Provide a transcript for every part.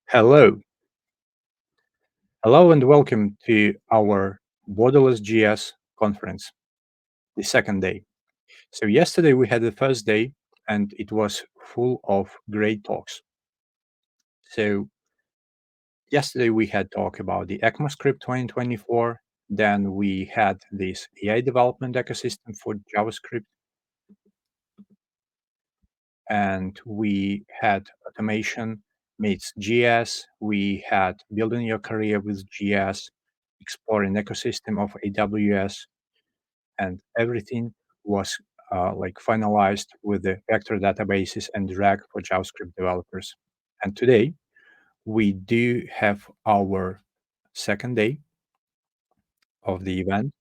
Hello. Hello and welcome to our Borderless GS conference, the second day. So yesterday we had the first day and it was full of great talks. So yesterday we had talk about the ECMAScript 2024. Then we had this AI development ecosystem for JavaScript. And we had automation meets GS. We had building your career with GS, exploring ecosystem of AWS, and everything was like finalized with the vector databases and drag for JavaScript developers. And today we do have our second day of the event.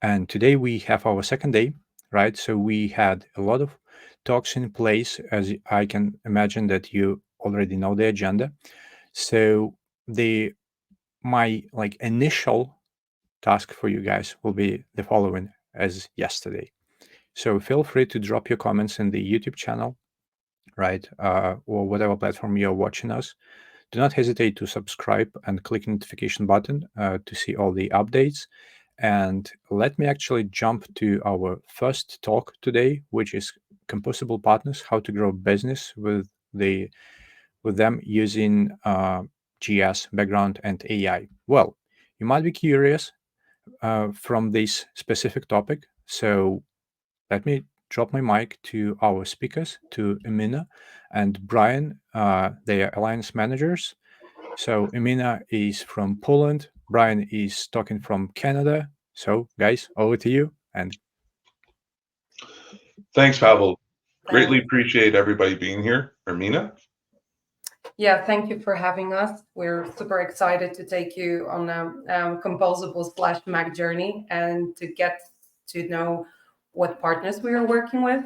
And today we have our second day, right? So we had a lot of talks in place, as I can imagine that you already know the agenda. So my like initial task for you guys will be the following as yesterday. So feel free to drop your comments in the YouTube channel, right? Or whatever platform you're watching us. Do not hesitate to subscribe and click notification button to see all the updates. And let me actually jump to our first talk today, which is Composable Partners, how to grow business with them using GS background and AI. Well, you might be curious from this specific topic. So let me drop my mic to our speakers, to Emina and Brian. They are alliance managers. So Emina is from Poland. Brian is talking from Canada. So guys, over to you. And Thanks, Pavel. Greatly Thanks. appreciate everybody being here. Ermina? Yeah, thank you for having us. We're super excited to take you on a Composable/MACH journey and to get to know what partners we are working with.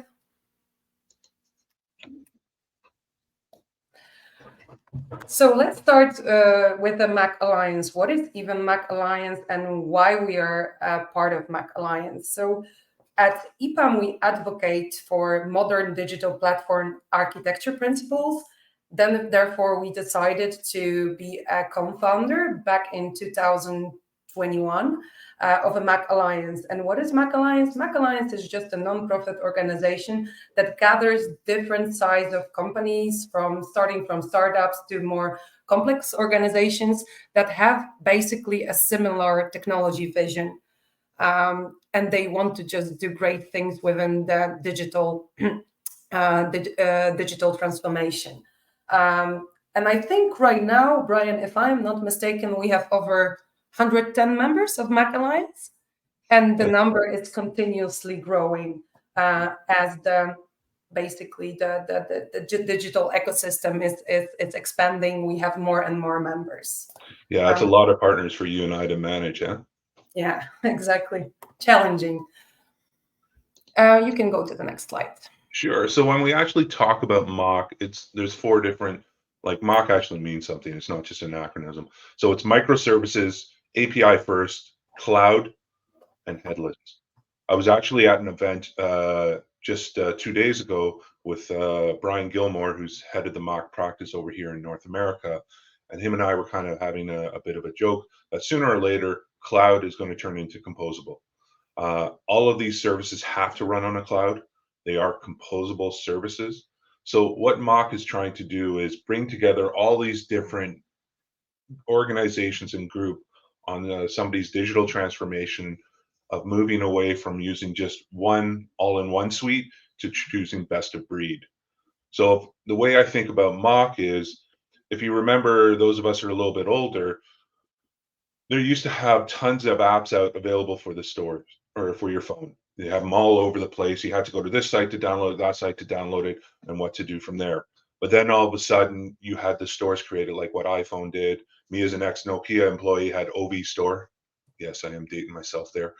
So let's start with the MACH Alliance. What is even MACH Alliance and why we are a part of MACH Alliance? So at EPAM, we advocate for modern digital platform architecture principles. Then, therefore, we decided to be a co-founder back in 2021 of a MACH Alliance. And what is MACH Alliance? MACH Alliance is just a non-profit organization that gathers different size of companies, starting from startups to more complex organizations that have basically a similar technology vision. And they want to just do great things within the digital digital transformation. And I think right now, Brian, if I'm not mistaken, we have over 110 members of MACH Alliance, and the number is continuously growing as the digital ecosystem is expanding. We have more and more members. Yeah, that's a lot of partners for you and I to manage, yeah? Yeah, exactly. Challenging. You can go to the next slide. Sure. So when we actually talk about MACH, there's four different, like MACH actually means something. It's not just an acronym. So it's microservices, API first, cloud, and headless. I was actually at an event just 2 days ago with Brian Gilmore, who's head of the MACH practice over here in North America. And him and I were kind of having a bit of a joke that sooner or later, cloud is going to turn into composable. All of these services have to run on a cloud. They are composable services. So what MACH is trying to do is bring together all these different organizations and group on somebody's digital transformation of moving away from using just one all-in-one suite to choosing best of breed. So the way I think about MACH is, if you remember, those of us who are a little bit older, they used to have tons of apps out available for the stores or for your phone. They have them all over the place. You had to go to this site to download it, that site to download it, and what to do from there. But then all of a sudden, you had the stores created, like what iPhone did. Me as an ex-Nokia employee had OV Store. Yes, I am dating myself there.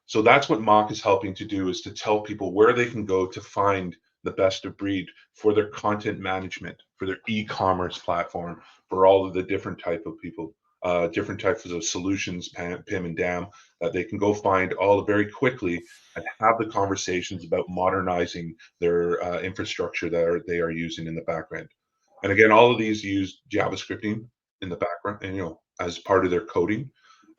So that's what MACH is helping to do, is to tell people where they can go to find the best of breed for their content management, for their e-commerce platform, for all of the different type of people different types of solutions, PIM and DAM, that they can go find all very quickly and have the conversations about modernizing their infrastructure that they are using in the background. And again, all of these use JavaScripting in the background, and as part of their coding.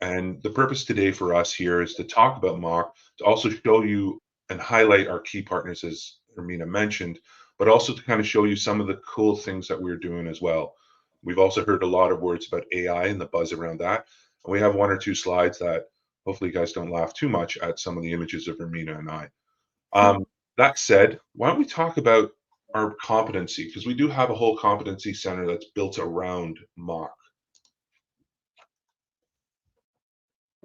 And the purpose today for us here is to talk about MACH, to also show you and highlight our key partners, as Ermina mentioned, but also to kind of show you some of the cool things that we're doing as well. We've also heard a lot of words about AI and the buzz around that. And we have one or two slides that hopefully you guys don't laugh too much at some of the images of Ermina and I. That said, why don't we talk about our competency? Because we do have a whole competency center that's built around MACH.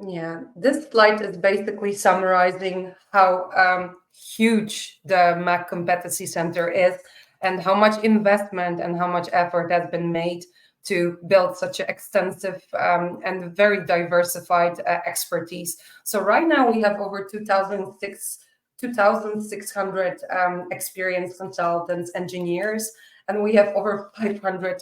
Yeah, this slide is basically summarizing how huge the MACH Competency Center is and how much investment and how much effort has been made to build such an extensive and very diversified expertise. So right now we have over 2,600 experienced consultants, engineers, and we have over 500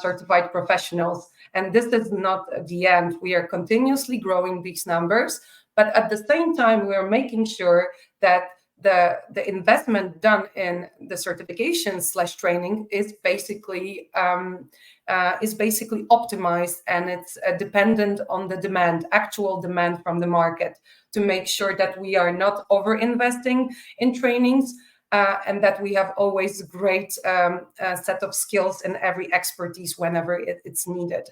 certified professionals. And this is not the end. We are continuously growing these numbers, but at the same time, we are making sure that the investment done in the certification/training is basically optimized, and it's dependent on the demand, actual demand from the market, to make sure that we are not over investing in trainings. And that we have always great set of skills and every expertise whenever it's needed.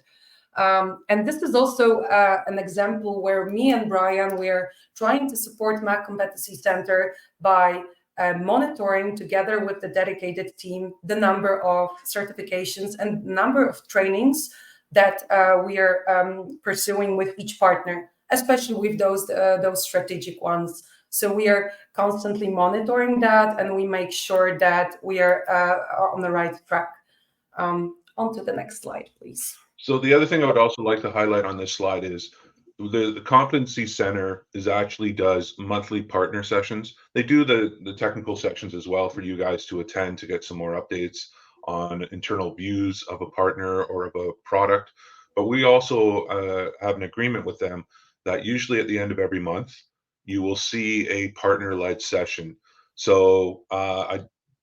And this is also an example where me and Brian, we're trying to support MACH Competency Center by monitoring together with the dedicated team the number of certifications and number of trainings that we are pursuing with each partner, especially with those strategic ones. So we are constantly monitoring that, and we make sure that we are on the right track. On to the next slide, please. So the other thing I would also like to highlight on this slide is the Competency Center actually does monthly partner sessions. They do the technical sections as well for you guys to attend to get some more updates on internal views of a partner or of a product. But we also have an agreement with them that usually at the end of every month, you will see a partner-led session. So I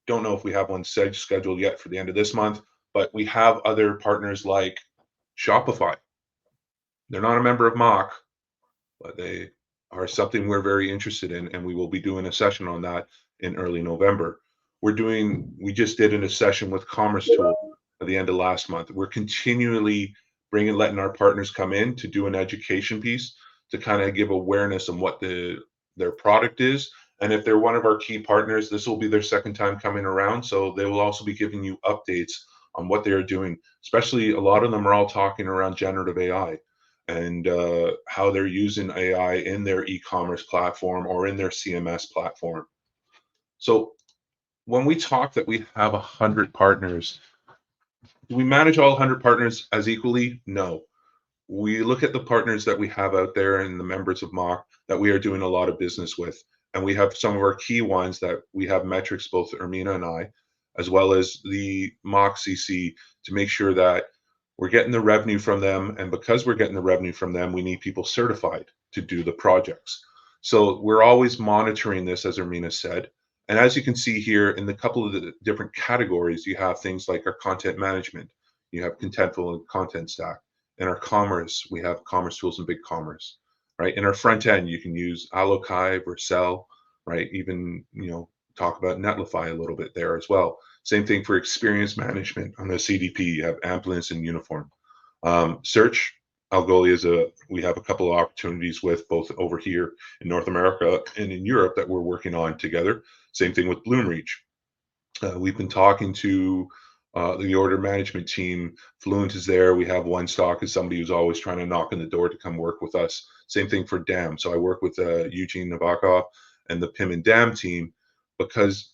don't know if we have one scheduled yet for the end of this month, but we have other partners like Shopify. They're not a member of MACH, but they are something we're very interested in, and we will be doing a session on that in early November. We just did a session with Commerce Tool at the end of last month. We're continually letting our partners come in to do an education piece to kind of give awareness on what their product is. And if they're one of our key partners, this will be their second time coming around. So they will also be giving you updates on what they are doing. Especially a lot of them are all talking around generative AI and how they're using AI in their e-commerce platform or in their CMS platform. So when we talk that we have 100 partners, do we manage all 100 partners as equally? No. We look at the partners that we have out there and the members of MACH that we are doing a lot of business with. And we have some of our key ones that we have metrics, both Ermina and I, as well as the MACH CC, to make sure that we're getting the revenue from them. And because we're getting the revenue from them, we need people certified to do the projects. So we're always monitoring this, as Ermina said. And as you can see here in the couple of the different categories, you have things like our content management, you have Contentful and Content Stack. In our commerce, we have Commerce Tools and BigCommerce, right? In our front end, you can use Allokai, Vercel, right? Even, talk about Netlify a little bit there as well. Same thing for experience management on the CDP. You have Amplins and Uniform. Search, Algolia we have a couple of opportunities with both over here in North America and in Europe that we're working on together. Same thing with Bloomreach. We've been talking to the order management team. Fluent is there. We have One Stock as somebody who's always trying to knock on the door to come work with us. Same thing for DAM. So I work with Eugene Navakov and the PIM and DAM team, because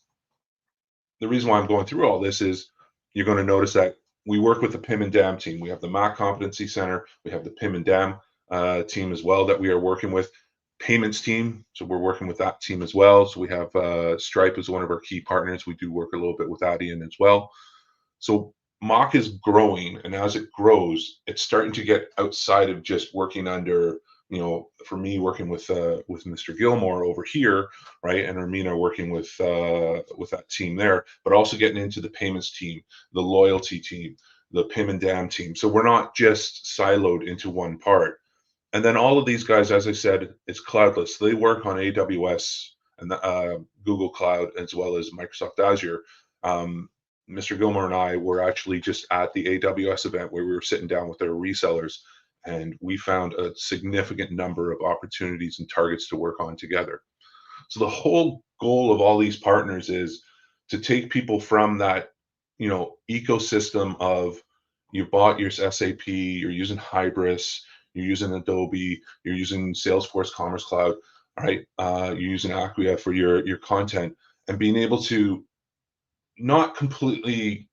the reason why I'm going through all this is you're going to notice that we work with the PIM and DAM team. We have the MACH Competency Center. We have the PIM and DAM team as well that we are working with. Payments team, so we're working with that team as well. So we have Stripe as one of our key partners. We do work a little bit with Adyen as well. So MACH is growing, and as it grows, it's starting to get outside of just working under, for me working with Mr. Gilmore over here, right, and Ermina working with that team there, but also getting into the payments team, the loyalty team, the PIM and DAM team. So we're not just siloed into one part. And then all of these guys, as I said, it's cloudless. They work on AWS and Google Cloud as well as Microsoft Azure. Mr. Gilmore and I were actually just at the AWS event where we were sitting down with their resellers, and we found a significant number of opportunities and targets to work on together. So the whole goal of all these partners is to take people from that, ecosystem of you bought your SAP, you're using Hybris, you're using Adobe, you're using Salesforce Commerce Cloud, right? You're using Acquia for your content, and being able to not completely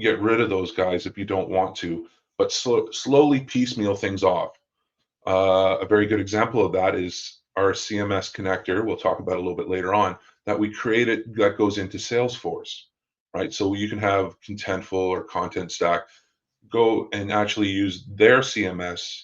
get rid of those guys if you don't want to, but slowly piecemeal things off. A very good example of that is our CMS connector. We'll talk about it a little bit later on, that we created that goes into Salesforce, right? So you can have Contentful or Content Stack go and actually use their CMS,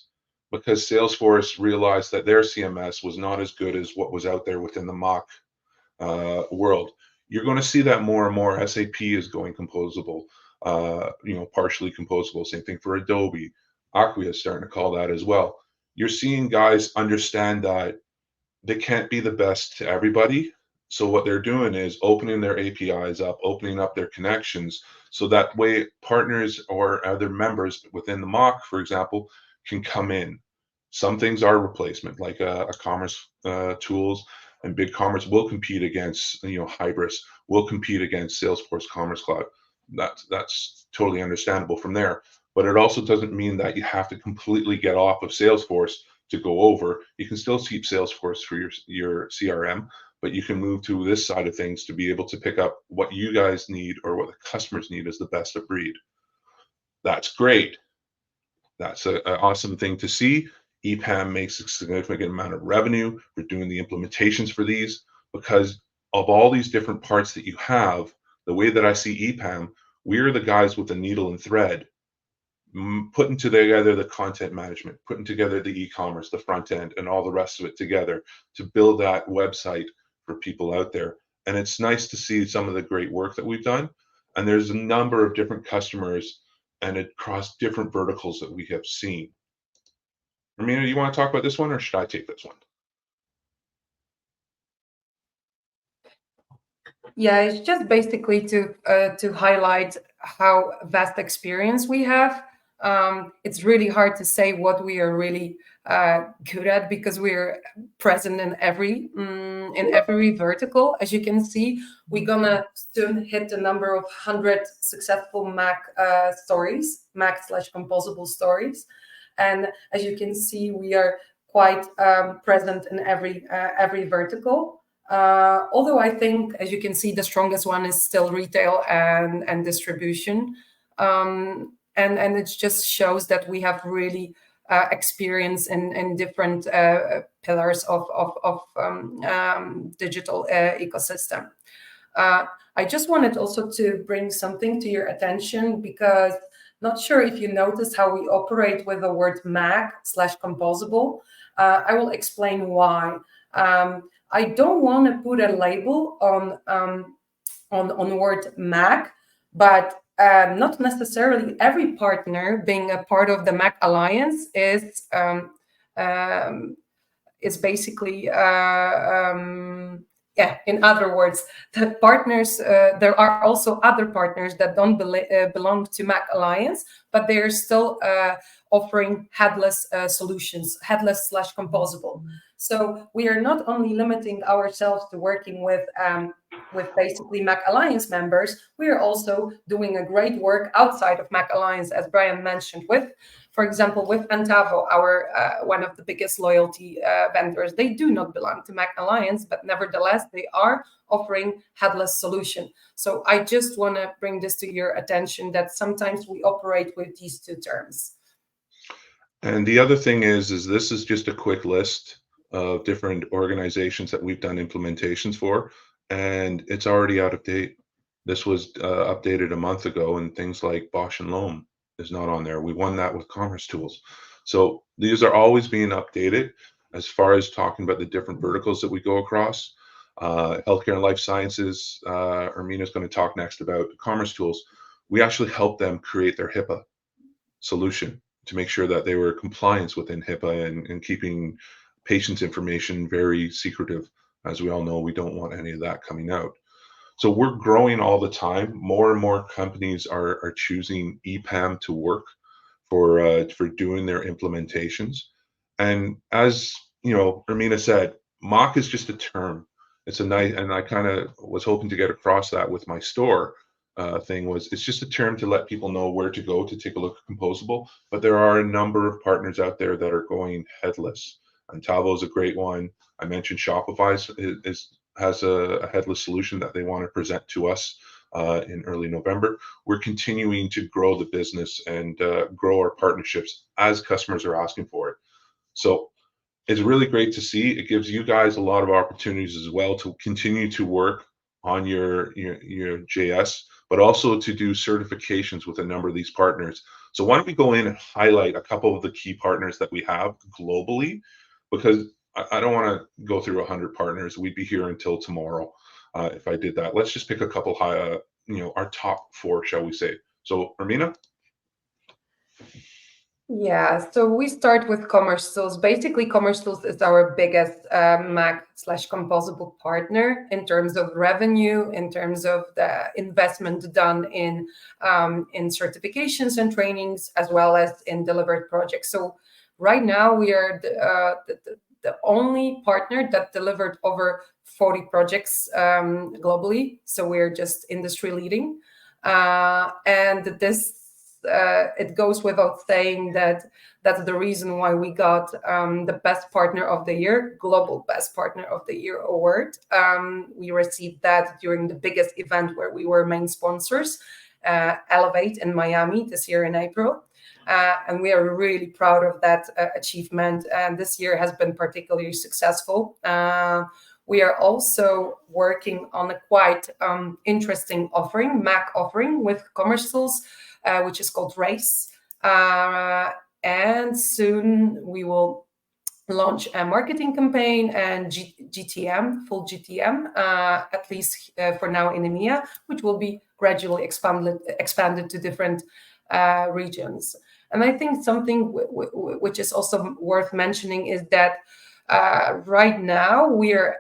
because Salesforce realized that their CMS was not as good as what was out there within the MACH world. You're going to see that more and more. SAP is going composable, partially composable. Same thing for Adobe. Acquia is starting to call that as well. You're seeing guys understand that they can't be the best to everybody. So what they're doing is opening their APIs up, opening up their connections, so that way partners or other members within the MACH, for example, can come in. Some things are replacement, like a commerce tools, and BigCommerce will compete against, Hybris, will compete against Salesforce Commerce Cloud. That's totally understandable from there. But it also doesn't mean that you have to completely get off of Salesforce to go over. You can still keep Salesforce for your CRM, but you can move to this side of things to be able to pick up what you guys need or what the customers need as the best of breed. That's great. That's an awesome thing to see. EPAM makes a significant amount of revenue for doing the implementations for these, because of all these different parts that you have. The way that I see EPAM, we're the guys with the needle and thread, putting together the content management, putting together the e-commerce, the front end, and all the rest of it together to build that website for people out there. And it's nice to see some of the great work that we've done. And there's a number of different customers and across different verticals that we have seen. Ramina, you want to talk about this one, or should I take this one? Yeah, it's just basically to highlight how vast experience we have. It's really hard to say what we are really good at, because we're present in every vertical. As you can see, we're gonna soon hit the number of 100 successful MACH stories, MACH/composable stories. And as you can see, we are quite present in every vertical. Although I think, as you can see, the strongest one is still retail and distribution. And it just shows that we have really experience in different pillars of digital ecosystem. I just wanted also to bring something to your attention, because not sure if you notice how we operate with the word MACH/composable. I will explain why. I don't want to put a label on word MACH, but not necessarily every partner being a part of the MACH Alliance is basically in other words, the partners, there are also other partners that don't belong to MACH Alliance, but they're still offering headless solutions, headless/composable. So we are not only limiting ourselves to working with basically MACH Alliance members, we are also doing a great work outside of MACH Alliance, as Brian mentioned, with, for example, with Antavo, our one of the biggest loyalty vendors. They do not belong to MACH Alliance, but nevertheless, they are offering headless solution. So I just want to bring this to your attention, that sometimes we operate with these two terms. And the other thing is this is just a quick list of different organizations that we've done implementations for, and it's already out of date. This was updated a month ago, and things like Bosch and Loam is not on there. We won that with Commerce Tools. So these are always being updated as far as talking about the different verticals that we go across. Healthcare and life sciences, Ermina is going to talk next about Commerce Tools. We actually helped them create their HIPAA solution to make sure that they were compliance within HIPAA and keeping patients' information very secretive. As we all know, we don't want any of that coming out. So we're growing all the time. More and more companies are choosing EPAM to work for doing their implementations. And as you know, Ermina said, mock is just a term. It's a nice, and I kind of was hoping to get across that with my store thing was it's just a term to let people know where to go to take a look at Composable. But there are a number of partners out there that are going headless. And Tavo is a great one. I mentioned Shopify has a headless solution that they want to present to us in early November. We're continuing to grow the business and grow our partnerships as customers are asking for it. So it's really great to see. It gives you guys a lot of opportunities as well to continue to work on your JS, but also to do certifications with a number of these partners. So why don't we go in and highlight a couple of the key partners that we have globally, because I don't want to go through 100 partners. We'd be here until tomorrow if I did that. Let's just pick a couple high, our top 4, shall we say. So Ermina? Yeah, so we start with Commerce Tools. Basically, Commerce Tools is our biggest MACH/Composable partner in terms of revenue, in terms of the investment done in certifications and trainings, as well as in delivered projects. So right now, we are the only partner that delivered over 40 projects globally. So we're just industry leading. And this it goes without saying that that's the reason why we got the Best Partner of the Year, Global Best Partner of the Year award. We received that during the biggest event where we were main sponsors, Elevate in Miami this year in April. And we are really proud of that achievement. And this year has been particularly successful. We are also working on a quite interesting offering, MAC offering with Commerce Tools, which is called Race. And soon we will launch a marketing campaign and GTM, full GTM, at least for now in EMEA, which will be gradually expanded to different regions. And I think something which is also worth mentioning is that right now we're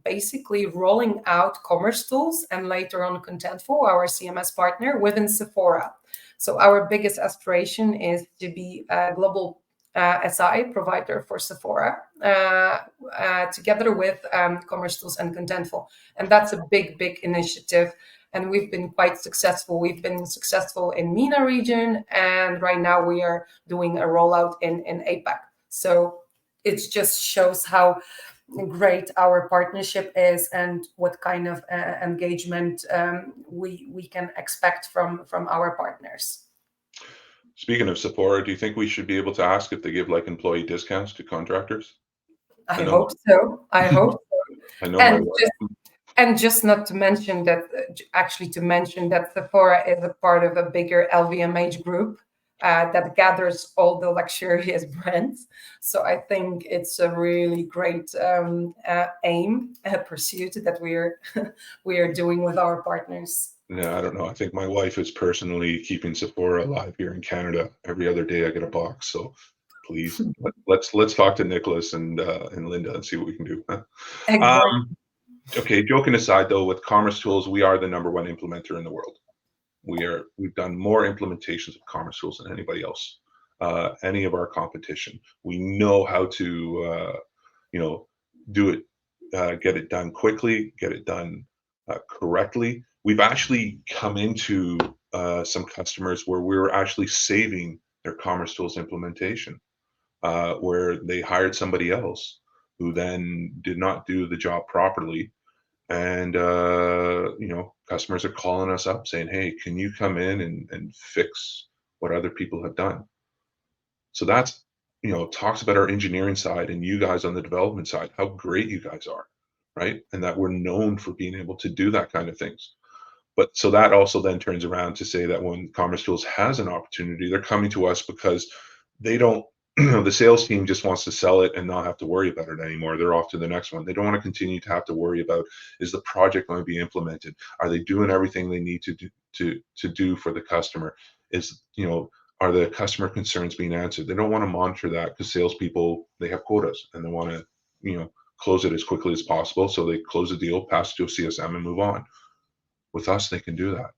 basically rolling out Commerce Tools and later on Contentful, our CMS partner, within Sephora. So our biggest aspiration is to be a global SI provider for Sephora, together with Commerce Tools and Contentful. And that's a big initiative. And we've been quite successful. We've been successful in MENA region. And right now we are doing a rollout in APAC. So it just shows how great our partnership is and what kind of engagement we can expect from our partners. Speaking of Sephora, do you think we should be able to ask if they give like employee discounts to contractors? I hope so. I hope so. I know my wife. And just not to mention that, Sephora is a part of a bigger LVMH group that gathers all the luxurious brands. So I think it's a really great pursuit that we are doing with our partners. Yeah, I don't know. I think my wife is personally keeping Sephora alive here in Canada. Every other day I get a box. So please, let's talk to Nicholas and Linda and see what we can do. Exactly. Okay, joking aside though, with Commerce Tools, we are the #1 implementer in the world. We've done more implementations of Commerce Tools than anybody else, any of our competition. We know how to, do it, get it done quickly, get it done correctly. We've actually come into some customers where we're actually saving their Commerce Tools implementation, where they hired somebody else who then did not do the job properly. And customers are calling us up saying, hey, can you come in and fix what other people have done? So that's talks about our engineering side and you guys on the development side, how great you guys are, right? And that we're known for being able to do that kind of things. But so that also then turns around to say that when Commerce Tools has an opportunity, they're coming to us because they don't, the sales team just wants to sell it and not have to worry about it anymore. They're off to the next one. They don't want to continue to have to worry about, is the project going to be implemented? Are they doing everything they need to do to do for the customer? Is, are the customer concerns being answered? They don't want to monitor that because salespeople, they have quotas and they want to, close it as quickly as possible. So they close the deal, pass it to a CSM and move on. With us, they can do that.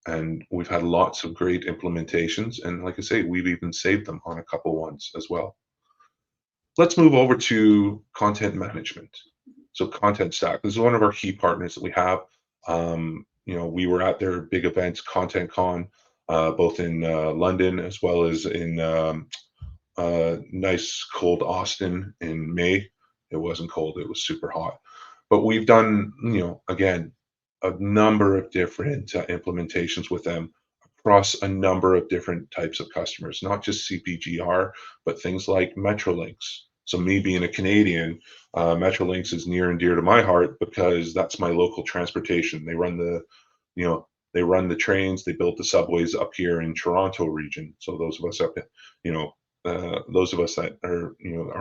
And we've had lots of great implementations. And like I say, we've even saved them on a couple ones as well. Let's move over to content management. So Content Stack, this is one of our key partners that we have. We were at their big event, Content Con, both in London as well as in nice cold Austin in May. It wasn't cold, it was super hot. But we've done, again, a number of different implementations with them across a number of different types of customers, not just CPGR, but things like Metrolinx. So me being a Canadian, Metrolinx is near and dear to my heart because that's my local transportation. They run they run the trains, they build the subways up here in Toronto region. So those of us up, those of us that are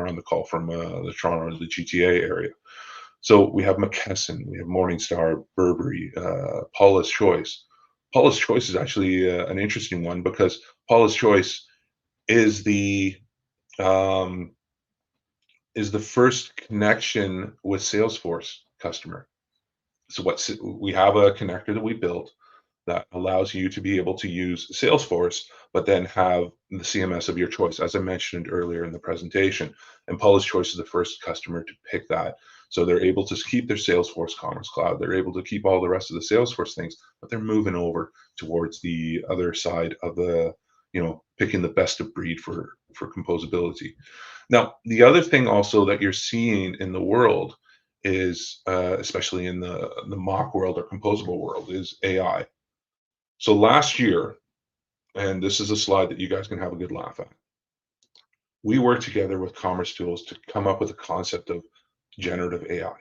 on the call from the Toronto or the GTA area. So we have McKesson, we have Morningstar, Burberry, Paula's Choice. Paula's Choice is actually an interesting one because Paula's Choice is the um, first connection with Salesforce customer. So we have a connector that we built that allows you to be able to use Salesforce, but then have the CMS of your choice, as I mentioned earlier in the presentation. And Paula's Choice is the first customer to pick that. So they're able to keep their Salesforce Commerce Cloud. They're able to keep all the rest of the Salesforce things, but they're moving over towards the other side of the, picking the best of breed for composability. Now, the other thing also that you're seeing in the world is, especially in the MACH world or composable world, is AI. So last year, and this is a slide that you guys can have a good laugh at, we worked together with Commerce Tools to come up with a concept of generative AI.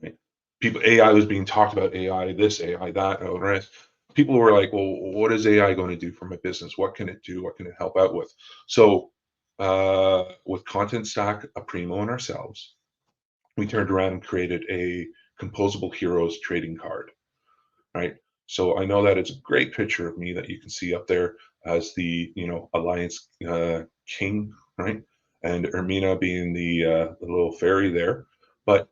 Right? AI was being talked about, AI this, AI that, and all the rest. People were like, well, what is AI going to do for my business? What can it do? What can it help out with? So with Content Stack, a Primo, and ourselves, we turned around and created a Composable Heroes trading card, right? So I know that it's a great picture of me that you can see up there as the, Alliance king, right? And Ermina being the little fairy there. But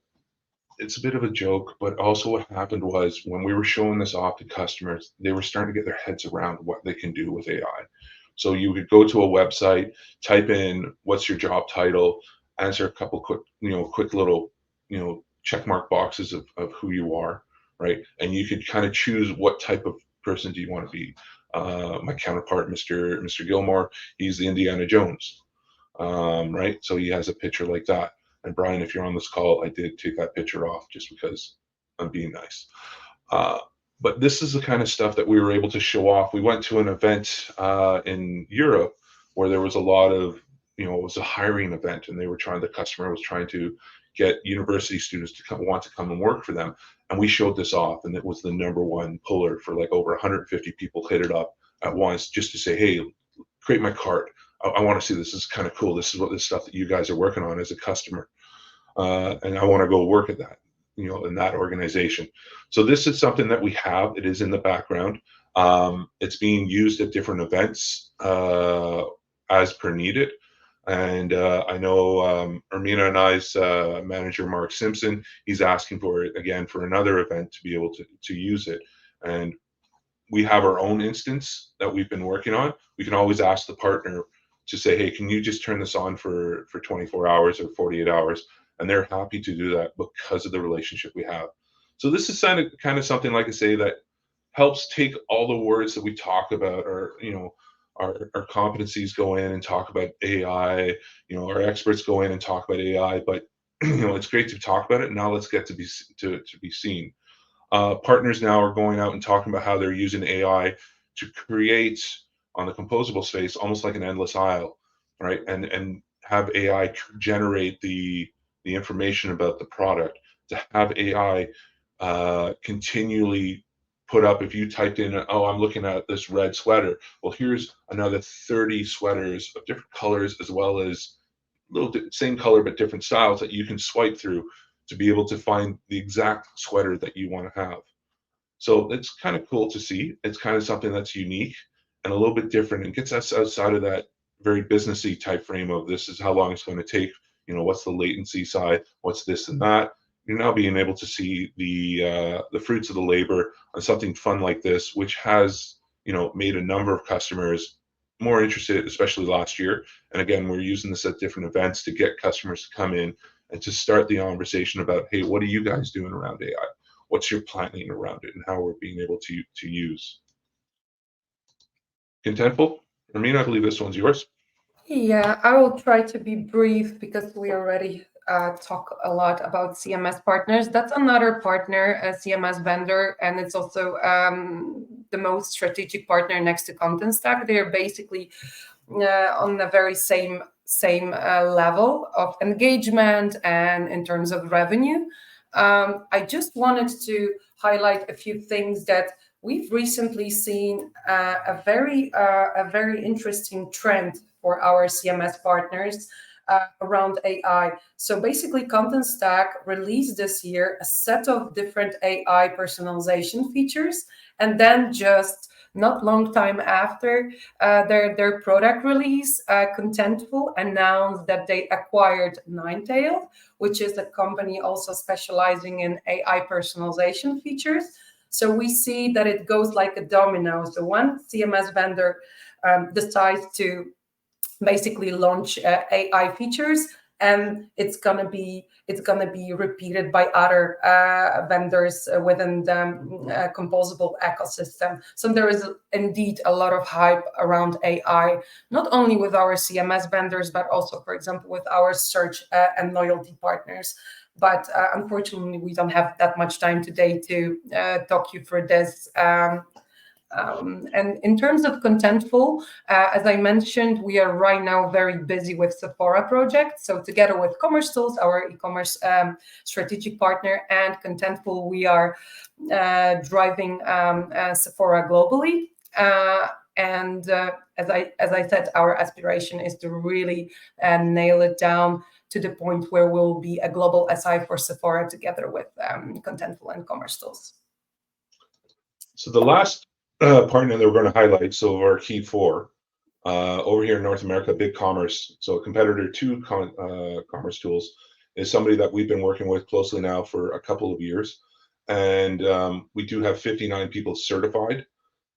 it's a bit of a joke, but also what happened was when we were showing this off to customers, they were starting to get their heads around what they can do with AI. So you could go to a website, type in what's your job title, answer a couple quick little, check mark boxes of who you are, right? And you could kind of choose what type of person do you want to be. My counterpart, Mr. Gilmore, he's the Indiana Jones, right? So he has a picture like that. And Brian, if you're on this call, I did take that picture off just because I'm being nice. But this is the kind of stuff that we were able to show off. We went to an event in Europe where there was a lot of, it was a hiring event, and the customer was trying to get university students to want to come and work for them. And we showed this off, and it was the #1 puller for like over 150 people hit it up at once just to say, hey, create my cart. I want to see this. This is kind of cool. This is what this stuff that you guys are working on as a customer. And I want to go work at that, in that organization. So this is something that we have. It is in the background. It's being used at different events as per needed. And I know Ermina and I's manager, Mark Simpson, he's asking for it again for another event to be able to use it. And we have our own instance that we've been working on. We can always ask the partner to say, hey, can you just turn this on for 24 hours or 48 hours? And they're happy to do that because of the relationship we have. So this is kind of something, like I say, that helps take all the words that we talk about, or our competencies go in and talk about AI, our experts go in and talk about AI, but it's great to talk about it. Now let's get to be seen. Partners now are going out and talking about how they're using AI to create, on the composable space, almost like an endless aisle, right? And have AI generate the information about the product, to have AI continually put up, if you typed in, oh, I'm looking at this red sweater, well, here's another 30 sweaters of different colors, as well as same color but different styles that you can swipe through to be able to find the exact sweater that you want to have. So it's kind of cool to see. It's kind of something that's unique and a little bit different and gets us outside of that very businessy type frame of this is how long it's going to take, what's the latency side, what's this and that. You're now being able to see the fruits of the labor on something fun like this, which has made a number of customers more interested, especially last year. And again, we're using this at different events to get customers to come in and to start the conversation about, hey, what are you guys doing around AI? What's your planning around it, and how we're being able to use. Contentful? Ramin, I believe this one's yours. Yeah, I will try to be brief because we already talk a lot about CMS partners. That's another partner, a CMS vendor, and it's also the most strategic partner next to Content Stack. They're basically on the very same level of engagement and in terms of revenue. I just wanted to highlight a few things that we've recently seen a very interesting trend for our CMS partners around AI. So basically, Content Stack released this year a set of different AI personalization features, and then just not long time after their product release, Contentful announced that they acquired Ninetail, which is a company also specializing in AI personalization features. So we see that it goes like a domino. So one CMS vendor decides to basically launch AI features, and it's gonna be repeated by other vendors within the Composable ecosystem. So there is indeed a lot of hype around AI, not only with our CMS vendors, but also, for example, with our search and loyalty partners. But unfortunately, we don't have that much time today to talk you through this. And in terms of Contentful, as I mentioned, we are right now very busy with Sephora project. So together with Commerce Tools, our e-commerce strategic partner, and Contentful, we are driving Sephora globally. And as I said, our aspiration is to really nail it down to the point where we'll be a global SI for Sephora together with Contentful and Commerce Tools. So the last partner that we're going to highlight, so our key four, over here in North America, BigCommerce, so a competitor to Commerce Tools, is somebody that we've been working with closely now for a couple of years. And we do have 59 people certified,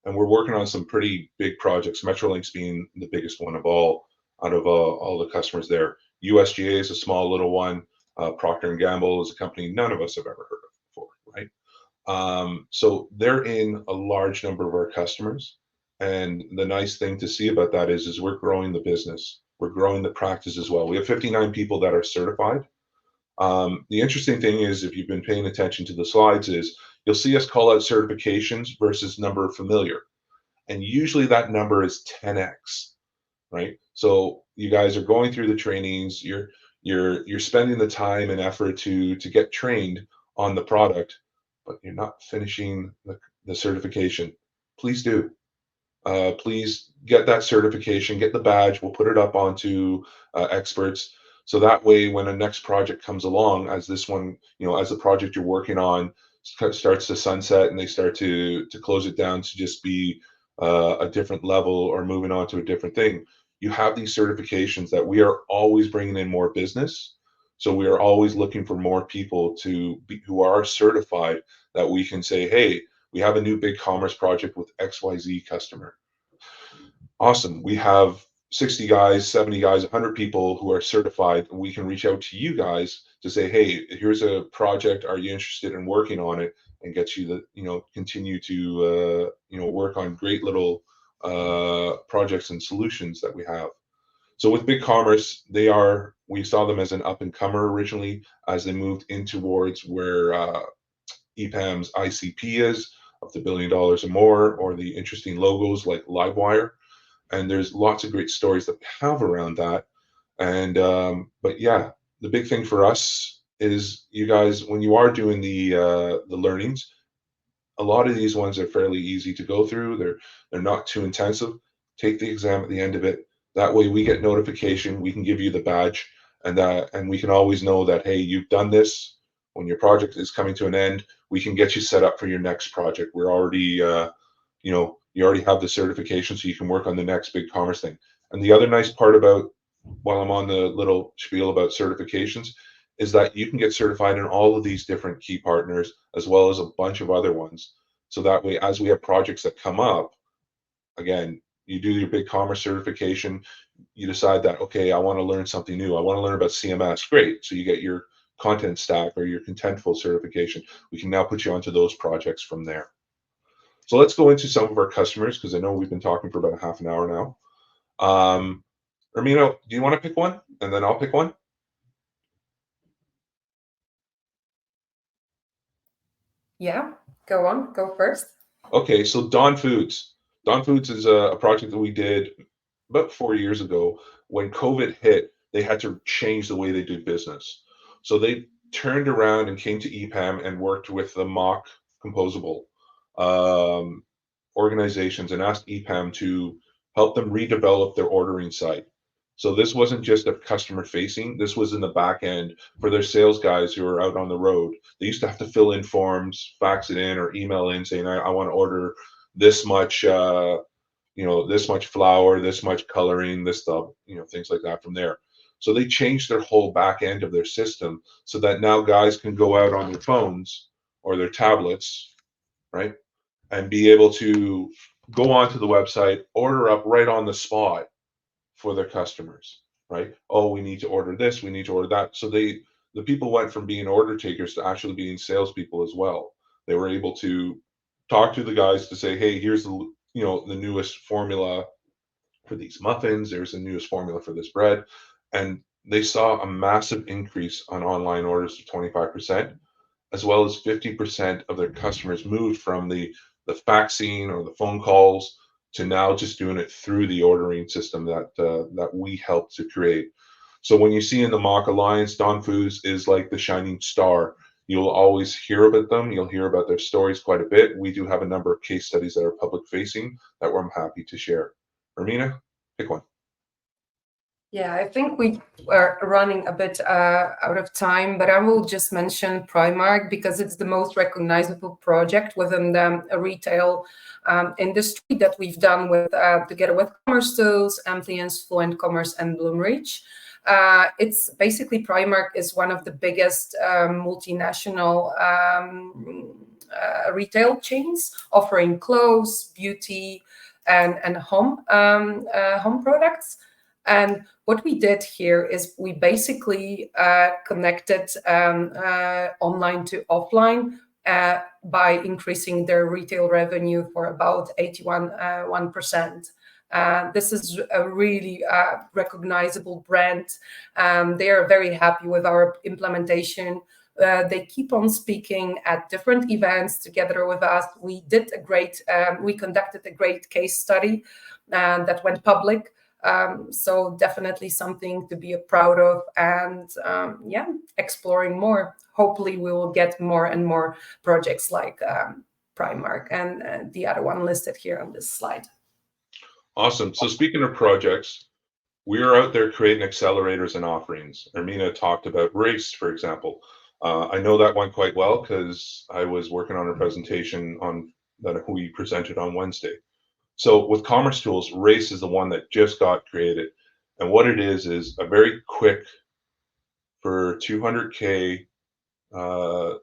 and we're working on some pretty big projects, Metrolinx being the biggest one of all, out of all the customers there. USGA is a small little one. Procter & Gamble is a company none of us have ever heard of before, right? So they're in a large number of our customers. And the nice thing to see about that is we're growing the business. We're growing the practice as well. We have 59 people that are certified. The interesting thing is, if you've been paying attention to the slides, is you'll see us call out certifications versus number of familiar. And usually that number is 10x, right? So you guys are going through the trainings, you're spending the time and effort to get trained on the product, but you're not finishing the certification. Please do. Please get that certification, get the badge. We'll put it up onto experts. So that way, when a next project comes along, as this one, as the project you're working on starts to sunset and they start to close it down to just be a different level or moving on to a different thing, you have these certifications that we are always bringing in more business. So we are always looking for more people who are certified, that we can say, hey, we have a new big commerce project with XYZ customer. Awesome. We have 60 guys, 70 guys, 100 people who are certified. And we can reach out to you guys to say, hey, here's a project. Are you interested in working on it? And get you continue to, work on great little projects and solutions that we have. So with BigCommerce, we saw them as an up and comer originally, as they moved in towards where EPAM's ICP is, up to $1 billion or more, or the interesting logos like Livewire. And there's lots of great stories that we have around that. And but yeah, the big thing for us is, you guys, when you are doing the learnings, a lot of these ones are fairly easy to go through. They're not too intensive. Take the exam at the end of it. That way we get notification. We can give you the badge, and we can always know that, hey, you've done this. When your project is coming to an end, we can get you set up for your next project. We're already you already have the certification, so you can work on the next big commerce thing. And the other nice part about, while I'm on the little spiel about certifications, is that you can get certified in all of these different key partners as well as a bunch of other ones. So that way, as we have projects that come up, again, you do your big commerce certification, you decide that, okay, I want to learn something new. I want to learn about CMS. Great. So you get your content stack or your contentful certification. We can now put you onto those projects from there. So let's go into some of our customers, because I know we've been talking for about a half an hour now. Ermino, do you want to pick one? And then I'll pick one. Yeah, go on, go first. Okay, so Dawn Foods. Dawn Foods is a project that we did about 4 years ago. When COVID hit, they had to change the way they did business. So they turned around and came to EPAM and worked with the MACH Composable um, organizations and asked EPAM to help them redevelop their ordering site. So this wasn't just a customer facing, this was in the back end for their sales guys who are out on the road. They used to have to fill in forms, fax it in, or email in saying, I want to order this much, this much flour, this much coloring, this stuff, things like that from there. So they changed their whole back end of their system so that now guys can go out on their phones or their tablets, right? And be able to go onto the website, order up right on the spot for their customers, right? Oh, we need to order this, we need to order that. So the people went from being order takers to actually being salespeople as well. They were able to talk to the guys to say, hey, here's the newest formula for these muffins. There's the newest formula for this bread, and they saw a massive increase on online orders of 25%, as well as 50% of their customers moved from the faxing or the phone calls to now just doing it through the ordering system that we helped to create. So when you see in the MACH Alliance, Dawn Foods is like the shining star. You'll always hear about them. You'll hear about their stories quite a bit. We do have a number of case studies that are public facing that I'm happy to share. Ermina, pick one. Yeah, I think we are running a bit out of time, but I will just mention Primark because it's the most recognizable project within the retail industry that we've done with together with Commerce Tools, Amplience, Fluent Commerce, and Bloomreach. It's basically Primark is one of the biggest multinational retail chains offering clothes, beauty, and home products. And what we did here is we basically connected online to offline by increasing their retail revenue for about 81%. This is a really recognizable brand. They are very happy with our implementation. They keep on speaking at different events together with us. We conducted a great case study that went public. So definitely something to be proud of, and exploring more. Hopefully we will get more and more projects like Primark and the other one listed here on this slide. Awesome. So speaking of projects, we're out there creating accelerators and offerings. Ermina talked about Race, for example. I know that one quite well because I was working on a presentation on that we presented on Wednesday. So with Commerce Tools, Race is the one that just got created. And what it is a very quick, for 200K,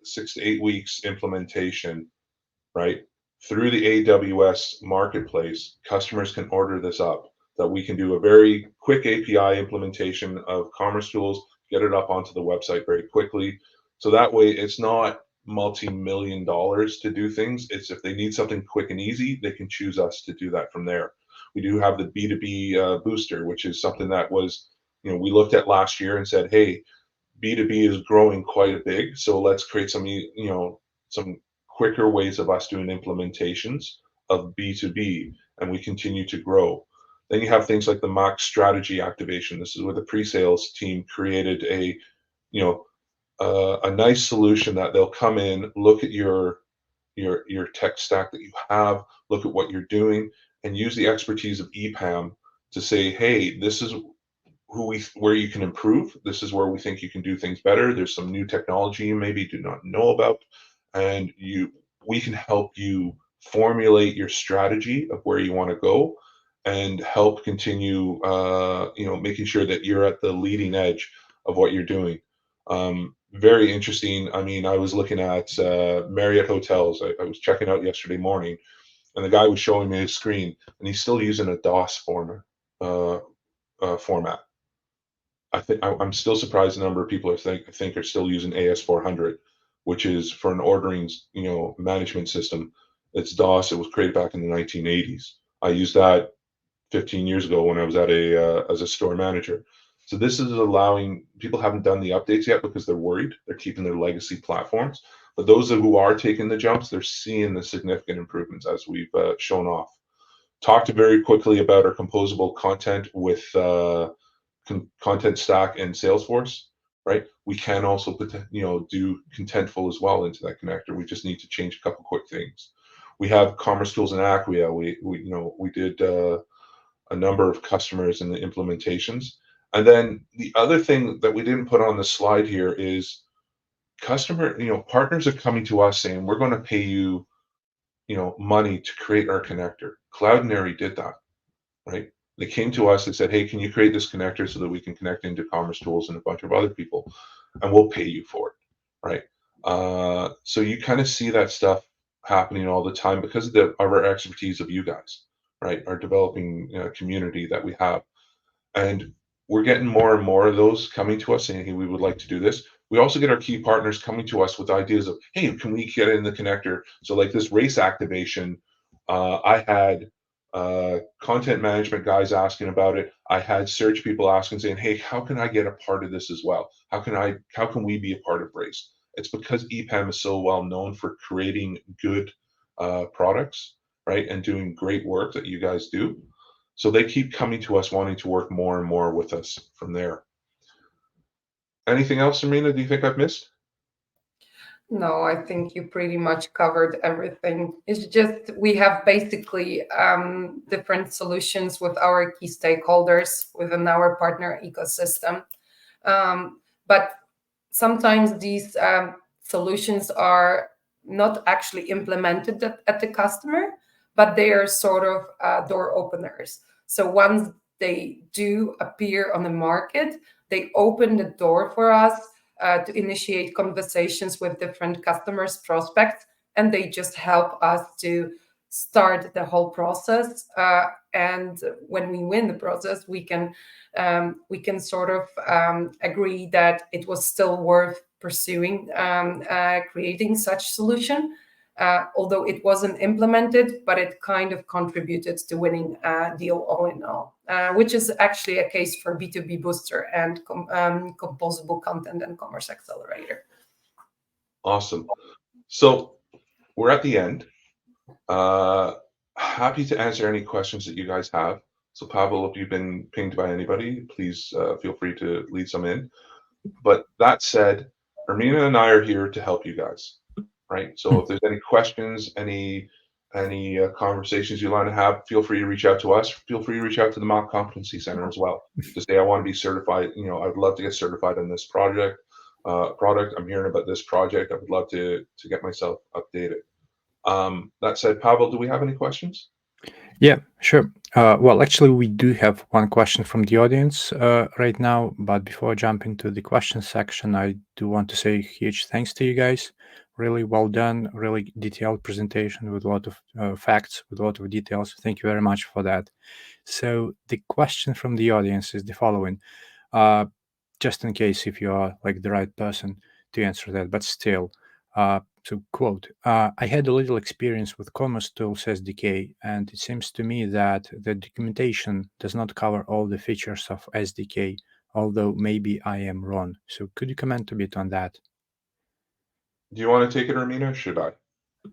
6 to 8 weeks implementation, right? Through the AWS marketplace, customers can order this up, that we can do a very quick API implementation of Commerce Tools, get it up onto the website very quickly. So that way it's not multi-million dollars to do things. It's if they need something quick and easy, they can choose us to do that from there. We do have the B2B booster, which is something that was, we looked at last year and said, hey, B2B is growing quite big. So let's create some quicker ways of us doing implementations of B2B, and we continue to grow. Then you have things like the MACH strategy activation. This is where the pre-sales team created a nice solution that they'll come in, look at your your tech stack that you have, look at what you're doing, and use the expertise of EPAM to say, hey, this is where you can improve. This is where we think you can do things better. There's some new technology you maybe do not know about, and we can help you formulate your strategy of where you want to go, and help continue, making sure that you're at the leading edge of what you're doing. Very interesting. I mean, I was looking at Marriott hotels. I was checking out yesterday morning, and the guy was showing me his screen, and he's still using a DOS format. I'm still surprised the number of people I think are still using AS400, which is for an ordering, management system. It's DOS. It was created back in the 1980s. I used that 15 years ago when I was at as a store manager. So this is allowing people haven't done the updates yet because they're worried. They're keeping their legacy platforms. But those who are taking the jumps, they're seeing the significant improvements as we've shown off. Talked very quickly about our composable content with content stack and Salesforce, right? We can also put, do contentful as well into that connector. We just need to change a couple quick things. We have Commerce Tools and Acquia. We did a number of customers in the implementations. And then the other thing that we didn't put on the slide here is partners are coming to us saying, we're going to pay you, money to create our connector. Cloudinary did that, right? They came to us and said, hey, can you create this connector so that we can connect into Commerce Tools and a bunch of other people, and we'll pay you for it, right? So you kind of see that stuff happening all the time because of our expertise of you guys, right? Our developing community that we have. And we're getting more and more of those coming to us saying, hey, we would like to do this. We also get our key partners coming to us with ideas of, hey, can we get in the connector? So like this race activation, I had content management guys asking about it. I had search people asking, saying, hey, how can I get a part of this as well? How can we be a part of race? It's because EPAM is so well known for creating good products, right? And doing great work that you guys do. So they keep coming to us wanting to work more and more with us from there. Anything else, Amina, do you think I've missed? No, I think you pretty much covered everything. It's just we have basically different solutions with our key stakeholders within our partner ecosystem. But sometimes these solutions are not actually implemented at the customer, but they are sort of door openers. So once they do appear on the market, they open the door for us to initiate conversations with different customers, prospects, and they just help us to start the whole process. And when we win the process, we can sort of agree that it was still worth pursuing creating such solution. Although it wasn't implemented, but it kind of contributed to winning a deal all in all, which is actually a case for B2B Booster and Composable Content and Commerce Accelerator. Awesome. So we're at the end. Happy to answer any questions that you guys have. So Pavel, if you've been pinged by anybody, please feel free to lead some in. But that said, Ermina and I are here to help you guys, right? So if there's any questions, any conversations you want to have, feel free to reach out to us. Feel free to reach out to the MACH Competency Center as well to say, I want to be certified. I'd love to get certified on this product. I'm hearing about this project. I would love to get myself updated. That said, Pavel, do we have any questions? Yeah, sure. Well, actually, we do have one question from the audience right now. But before I jump into the question section, I do want to say huge thanks to you guys. Really well done, really detailed presentation with a lot of facts, with a lot of details. Thank you very much for that. So the question from the audience is the following. Just in case if you are like the right person to answer that, but still, so quote, I had a little experience with Commerce Tools SDK, and it seems to me that the documentation does not cover all the features of SDK, although maybe I am wrong. So could you comment a bit on that? Do you want to take it, Ermina, or should I?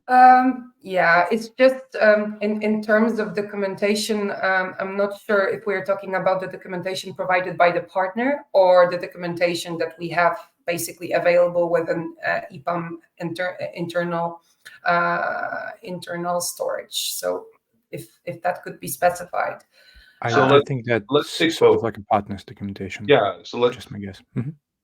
Yeah, it's just in terms of documentation, I'm not sure if we're talking about the documentation provided by the partner or the documentation that we have basically available within EPAM internal storage. So if that could be specified. So I think let's that's take sort of both. like a partner's documentation, Yeah. just my guess.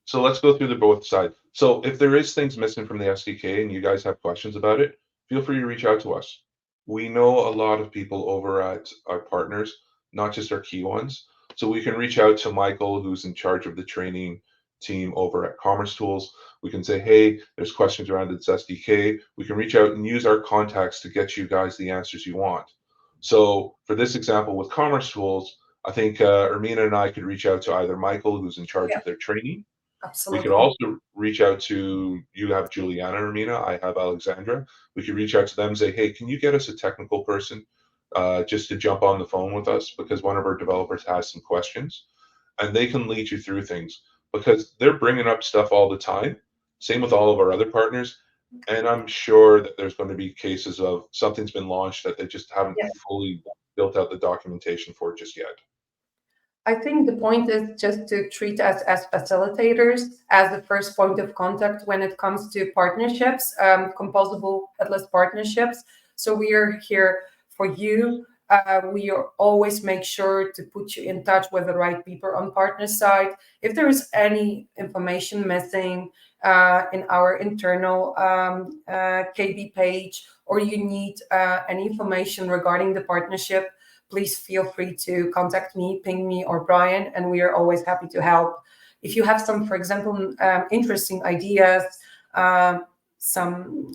So let's go through the both sides. So if there is things missing from the SDK and you guys have questions about it, feel free to reach out to us. We know a lot of people over at our partners, not just our key ones. So we can reach out to Michael, who's in charge of the training team over at Commerce Tools. We can say, hey, there's questions around this SDK. We can reach out and use our contacts to get you guys the answers you want. So for this example with Commerce Tools, I think Ermina and I could reach out to either Michael, who's in charge Yeah, of their training. We could absolutely. also reach out to, you have Juliana Ermina, I have Alexandra. We could reach out to them and say, hey, can you get us a technical person just to jump on the phone with us because one of our developers has some questions, and they can lead you through things because they're bringing up stuff all the time. Same with all of our other partners. And I'm sure that there's going to be cases of something's been launched that they just haven't Yeah. fully built out the documentation for just yet. I think the point is just to treat us as facilitators, as the first point of contact when it comes to partnerships, composable headless partnerships. So we are here for you. We are always make sure to put you in touch with the right people on partner side. If there is any information missing in our internal KB page, or you need any information regarding the partnership, please feel free to contact me, ping me, or Brian, and we are always happy to help. If you have some, for example, interesting ideas, some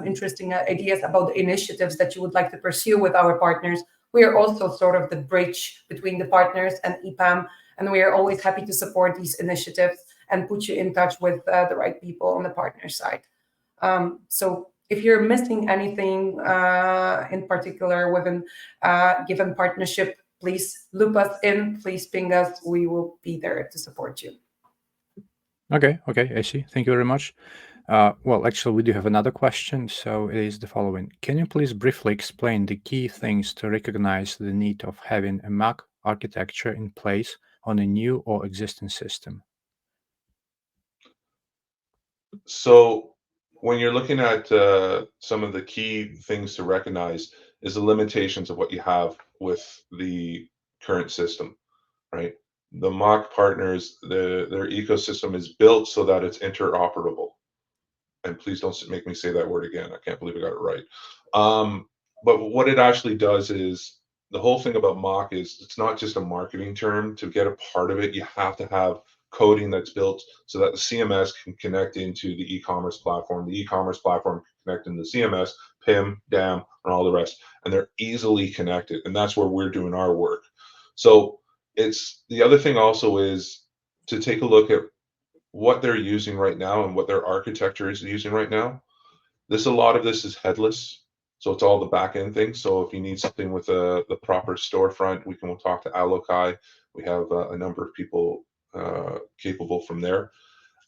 interesting ideas about the initiatives that you would like to pursue with our partners, we are also sort of the bridge between the partners and EPAM, and we are always happy to support these initiatives and put you in touch with the right people on the partner side. So if you're missing anything in particular within given partnership, please loop us in, please ping us. We will be there to support you. Okay, I see. Thank you very much. Well, actually, we do have another question. So it is the following. Can you please briefly explain the key things to recognize the need of having a MACH architecture in place on a new or existing system? So when you're looking at some of the key things to recognize is the limitations of what you have with the current system, right? The mock partners, their ecosystem is built so that it's interoperable. And please don't make me say that word again. I can't believe I got it right. Um, but what it actually does is the whole thing about mock is it's not just a marketing term. To get a part of it, you have to have coding that's built so that the CMS can connect into the e-commerce platform. The e-commerce platform can connect into the CMS, PIM, DAM, and all the rest. And they're easily connected. And that's where we're doing our work. So it's the other thing also is to take a look at what they're using right now and what their architecture is using right now. A lot of this is headless, so it's all the back end things. So if you need something with the proper storefront, we'll talk to Alokai. We have a number of people capable from there.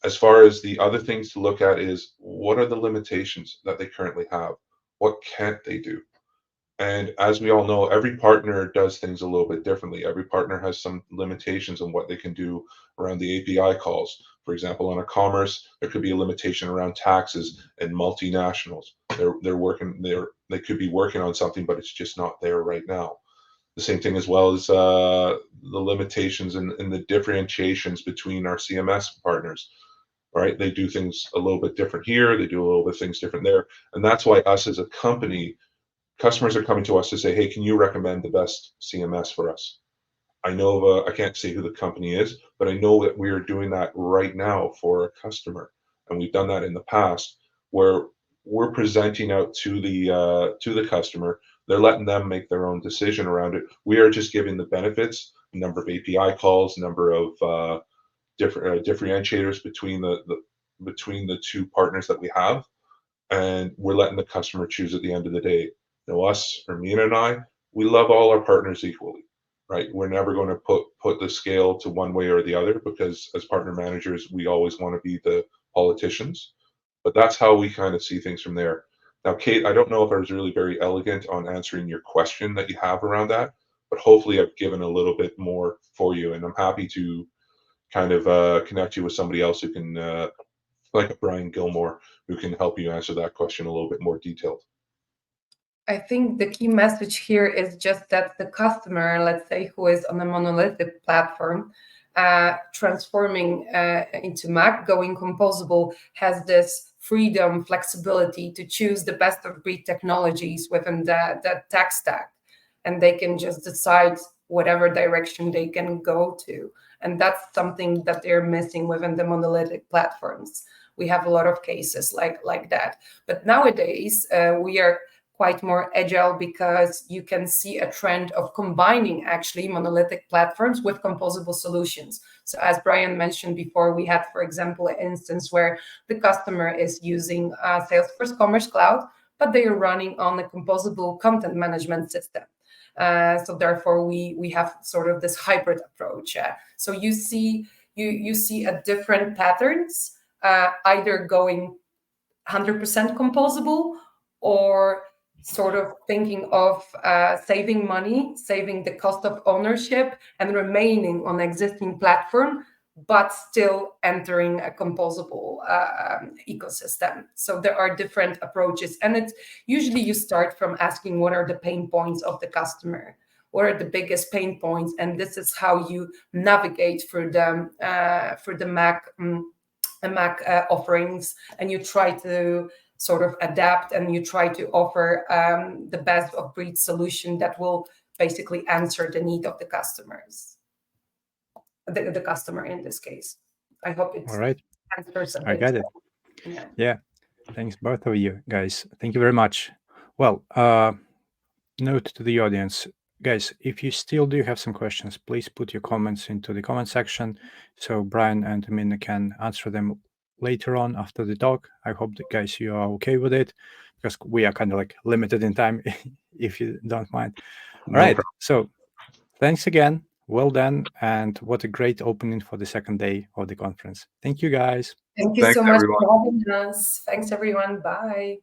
As far as the other things to look at is what are the limitations that they currently have? What can't they do? And as we all know, every partner does things a little bit differently. Every partner has some limitations on what they can do around the API calls. For example, on a commerce, there could be a limitation around taxes and multinationals. They could be working on something, but it's just not there right now. The same thing as well as the limitations and the differentiations between our CMS partners. Right, they do things a little bit different here. They do a little bit things different there, and that's why us as a company, customers are coming to us to say, hey, can you recommend the best CMS for us? I know I can't say who the company is, but I know that we are doing that right now for a customer. And we've done that in the past where we're presenting out to the customer. They're letting them make their own decision around it. We are just giving the benefits, number of API calls, number of different differentiators between the two partners that we have, and we're letting the customer choose at the end of the day. Us, or Mina and I, we love all our partners equally, right? We're never going to put the scale to one way or the other because as partner managers, we always want to be the politicians. But that's how we kind of see things from there. Now, Kate, I don't know if I was really very elegant on answering your question that you have around that, but hopefully I've given a little bit more for you, and I'm happy to kind of connect you with somebody else who can, like Brian Gilmore, who can help you answer that question a little bit more detailed. I think the key message here is just that the customer, let's say, who is on a monolithic platform, transforming into MACH, going composable, has this freedom, flexibility to choose the best of breed technologies within that tech stack. And they can just decide whatever direction they can go to. And that's something that they're missing within the monolithic platforms. We have a lot of cases like that. But nowadays, we are quite more agile because you can see a trend of combining actually monolithic platforms with composable solutions. So as Brian mentioned before, we had, for example, an instance where the customer is using Salesforce Commerce Cloud, but they are running on a composable content management system. So therefore, we have sort of this hybrid approach. So you see a different patterns, either going 100% composable or sort of thinking of saving money, saving the cost of ownership, and remaining on existing platform, but still entering a composable ecosystem. So there are different approaches, and it's usually you start from asking what are the pain points of the customer, what are the biggest pain points, and this is how you navigate through the MACH offerings, and you try to sort of adapt and you try to offer the best of breed solution that will basically answer the need of the customers, the customer in this case. I hope it All right. answers a I bit. get it. Yeah. Thanks, both of you guys. Thank you very much. Well, note to the audience, guys, if you still do have some questions, please put your comments into the comment section so Brian and Amina can answer them later on after the talk. I hope that, guys, you are okay with it because we are kind of like limited in time, if you don't mind. All right. So thanks again. Well done. And what a great opening for the second day of the conference. Thank you, guys. Thank you so much for having us. Thanks, everyone. Bye.